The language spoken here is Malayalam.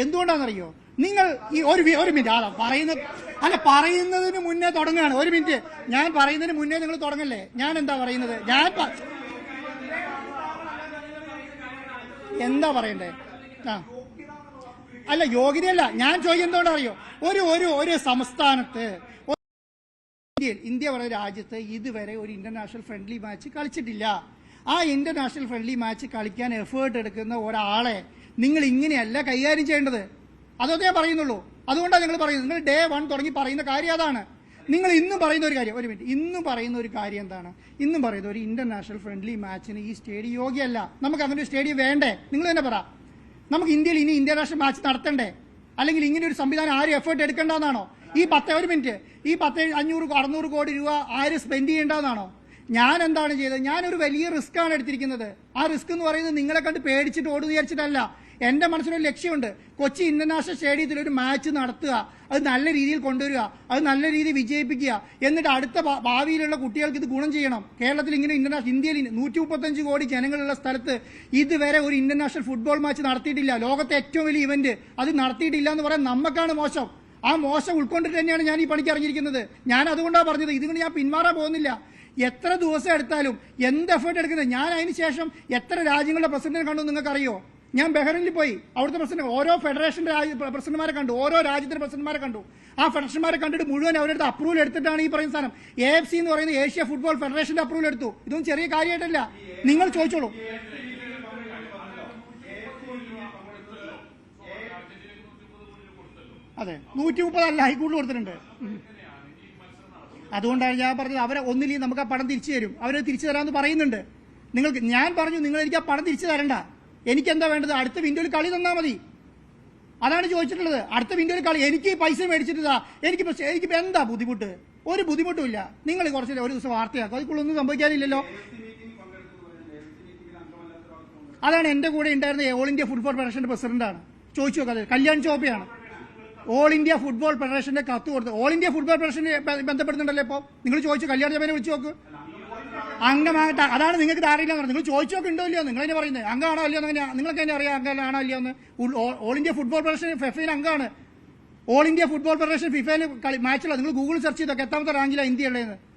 എന്തുകൊണ്ടാണെന്നറിയോ? നിങ്ങൾ ഈ ഒരു മിനിറ്റ് പറയുന്നതിന് മുന്നേ തുടങ്ങുകയാണ്. ഒരു മിനിറ്റ്, ഞാൻ പറയുന്നതിന് മുന്നേ നിങ്ങൾ തുടങ്ങല്ലേ? ഞാൻ എന്താ പറയുന്നത്? എന്താ പറയണ്ടേ? അല്ല, യോഗ്യതയല്ല ഞാൻ ചോദിക്കുന്നത്. എന്തുകൊണ്ടറിയോ? ഒരു സംസ്ഥാനത്ത്, ഇന്ത്യ പറയുന്ന രാജ്യത്ത് ഇതുവരെ ഒരു ഇന്റർനാഷണൽ ഫ്രണ്ട്ലി മാച്ച് കളിച്ചിട്ടില്ല. ആ ഇന്റർനാഷണൽ ഫ്രണ്ട്ലി മാച്ച് കളിക്കാൻ എഫേർട്ട് എടുക്കുന്ന ഒരാളെ നിങ്ങൾ ഇങ്ങനെയല്ല കൈകാര്യം ചെയ്യേണ്ടത്. അതൊക്കെ ഞാൻ പറയുന്നുള്ളൂ. അതുകൊണ്ടാണ് നിങ്ങൾ പറയുന്നത്. നിങ്ങൾ ഡേ 1 തുടങ്ങി പറയുന്ന കാര്യം അതാണ്. നിങ്ങൾ ഇന്നും പറയുന്ന ഒരു കാര്യം, ഒരു മിനിറ്റ്, ഇന്നും പറയുന്ന ഒരു കാര്യം എന്താണ്? ഇന്നും പറയുന്ന ഒരു ഇന്റർനാഷണൽ ഫ്രണ്ട്ലി മാച്ചിന് ഈ സ്റ്റേഡിയം യോഗ്യമല്ല. നമുക്ക് അങ്ങനെ ഒരു സ്റ്റേഡിയം വേണ്ടേ? നിങ്ങൾ തന്നെ പറ. നമുക്ക് ഇന്ത്യയിൽ ഇനി ഇന്റർനാഷണൽ മാച്ച് നടത്തണ്ടേ? അല്ലെങ്കിൽ ഇങ്ങനെ ഒരു സംവിധാനം ആരും എഫേർട്ട് എടുക്കേണ്ടതെന്നാണോ? ഒരു മിനിറ്റ്, ഈ 500-600 കോടി രൂപ ആരും സ്പെൻഡ് ചെയ്യേണ്ടതെന്നാണോ? ഞാൻ എന്താണ് ചെയ്തത്? ഞാനൊരു വലിയ റിസ്ക് ആണ് എടുത്തിരിക്കുന്നത്. ആ റിസ്ക് എന്ന് പറയുന്നത് നിങ്ങളെ കണ്ട് പേടിച്ചിട്ട് ഓടുന്നു വിചാരിച്ചിട്ടല്ല. എന്റെ മനസ്സിലൊരു ലക്ഷ്യമുണ്ട്. കൊച്ചി ഇന്റർനാഷണൽ സ്റ്റേഡിയത്തിൽ ഒരു മാച്ച് നടത്തുക, അത് നല്ല രീതിയിൽ കൊണ്ടുവരിക, അത് നല്ല രീതിയിൽ വിജയിപ്പിക്കുക, എന്നിട്ട് അടുത്ത ഭാവിയിലുള്ള കുട്ടികൾക്ക് ഇത് ഗുണം ചെയ്യണം. കേരളത്തിൽ ഇങ്ങനെ ഇന്ത്യയിൽ 135 കോടി ജനങ്ങളുള്ള സ്ഥലത്ത് ഇതുവരെ ഒരു ഇന്റർനാഷണൽ ഫുട്ബോൾ മാച്ച് നടത്തിയിട്ടില്ല. ലോകത്തെ ഏറ്റവും വലിയ ഇവന്റ് അത് നടത്തിയിട്ടില്ല എന്ന് പറയാൻ നമുക്കാണ് മോശം. ആ മോശം ഉൾക്കൊണ്ടിട്ട് തന്നെയാണ് ഞാൻ ഈ പണിക്ക് ഇറങ്ങിയിരിക്കുന്നത്. ഞാൻ അതുകൊണ്ടാണ് പറഞ്ഞത്, ഇതുകൊണ്ട് ഞാൻ പിന്മാറാൻ പോകുന്നില്ല. എത്ര ദിവസം എടുത്താലും, എന്ത് എഫേർട്ട് എടുക്കുന്നത്. ഞാൻ അതിന് ശേഷം എത്ര രാജ്യങ്ങളുടെ പ്രസിഡന്റിനെ കണ്ടു നിങ്ങൾക്കറിയോ? ഞാൻ ബഹ്റൈനിൽ പോയി, അവിടുത്തെ പ്രസിഡന്റ്, ഓരോ ഫെഡറേഷന്റെ പ്രസിഡന്റുമാരെ കണ്ടു, ഓരോ രാജ്യത്തിന്റെ പ്രസിഡന്റുമാരെ കണ്ടു. ആ ഫെഡറേഷന്മാരെ കണ്ടിട്ട് മുഴുവൻ അവരുടെ അപ്രൂവൽ എടുത്തിട്ടാണ് ഈ പറയുന്ന സാധനം. AFC എന്ന് പറയുന്ന ഏഷ്യ ഫുട്ബോൾ ഫെഡറേഷന്റെ അപ്രൂവൽ എടുത്തു. ഇതൊന്നും ചെറിയ കാര്യമായിട്ടല്ല. നിങ്ങൾ ചോദിച്ചോളൂ. അതെ, 130 അല്ല, ഹൈക്കോടതി കൊടുത്തിട്ടുണ്ട്. അതുകൊണ്ടാണ് ഞാൻ പറഞ്ഞത്, അവരെ ഒന്നില്ലെങ്കിൽ നമുക്ക് ആ പണം തിരിച്ചു തരും, അവരെ തിരിച്ചു തരാമെന്ന് പറയുന്നുണ്ട്. നിങ്ങൾക്ക് ഞാൻ പറഞ്ഞു, നിങ്ങൾ എനിക്ക് ആ പണം തിരിച്ചു തരണ്ട. എനിക്ക് എന്താ വേണ്ടത്? അടുത്ത വിൻഡോയിൽ കളി തന്നാൽ മതി. അതാണ് ചോദിച്ചിട്ടുള്ളത്. അടുത്ത വിൻഡോയിൽ കളി, എനിക്ക് പൈസ മേടിച്ചിട്ടാ. എനിക്കിപ്പോ എന്താ ബുദ്ധിമുട്ട്? ഒരു ബുദ്ധിമുട്ടുമില്ല. നിങ്ങൾ കുറച്ച് ഒരു ദിവസം വാർത്തയാക്കും, അതിക്കുള്ളൊന്നും സംഭവിക്കാനില്ലല്ലോ. അതാണ് എന്റെ കൂടെ ഉണ്ടായിരുന്ന ഓൾ ഇന്ത്യ ഫുട്ബോൾ ഫെഡറേഷന്റെ പ്രസിഡന്റാണ്. ചോദിച്ചു നോക്കാതെ, കല്യാൺ ചോപ്പയാണ് ഓൾ ഇന്ത്യ ഫുട്ബോൾ ഫെഡറേഷന്റെ കത്ത് കൊടുത്തത്. ഓൾ ഇന്ത്യ ഫുട്ബോൾ ഫെഡറേഷനെ ബന്ധപ്പെടുന്നുണ്ടല്ലോ ഇപ്പോൾ. നിങ്ങൾ ചോദിച്ചു, കല്യാൺ ചോപ്പനെ വിളിച്ചു നോക്ക്. അംഗമാകട്ടെ, അതാണ് നിങ്ങൾക്ക് ധാരണയില്ല. നിങ്ങൾ ചോദിച്ചു നോക്ക്, ഉണ്ടോ ഇല്ലയോ? നിങ്ങൾ തന്നെ പറയുന്നത് അംഗമാണോ അല്ലയോ? നിങ്ങൾക്ക് തന്നെ അറിയാം അംഗമാണോ അല്ലയോ എന്ന്. ഓൾ ഇന്ത്യ ഫുട്ബോൾ ഫെഡറേഷൻ ഫിഫയിൽ അംഗമാണ്. ഓൾ ഇന്ത്യ ഫുട്ബോൾ ഫെഡറേഷൻ ഫിഫയിൽ മാച്ചുള്ള, നിങ്ങൾ ഗൂഗിൾ സെർച്ച് ചെയ്തൊക്കെ എത്താമത്തെ റാങ്കിലാണ് ഇന്ത്യ ഉള്ളതെന്ന്.